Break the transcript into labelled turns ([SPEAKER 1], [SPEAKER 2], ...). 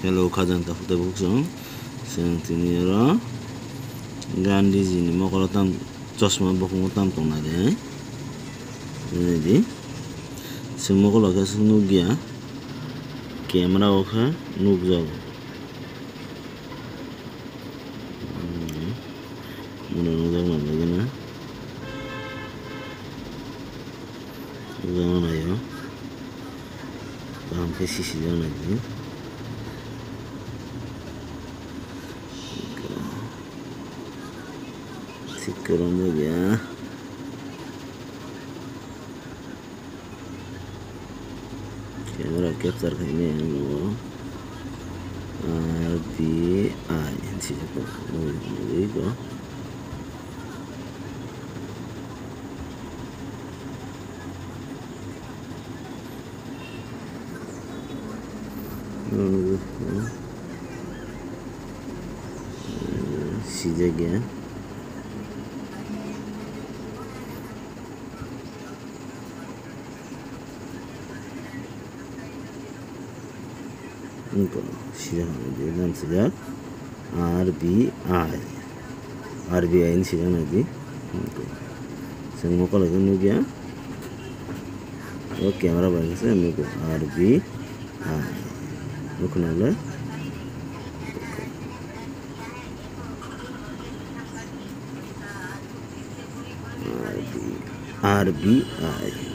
[SPEAKER 1] Hello Kajanta Futabukson Sentiniera Gandhi ni Mokorotam Chosma Bokumotam Tonade Ready Simokoloka Nugia Camera Oka Nugzog Munozama Bagana Zanayo Pampesi Zanadi Sikurang ya kamera capture ini yang RBI sih kok itu sijaga Ini sidang dengan sejak RBI ini sidang lagi. Semua kalau kan juga, oke kamera bagi saya mau RBI, bukan ada. RBI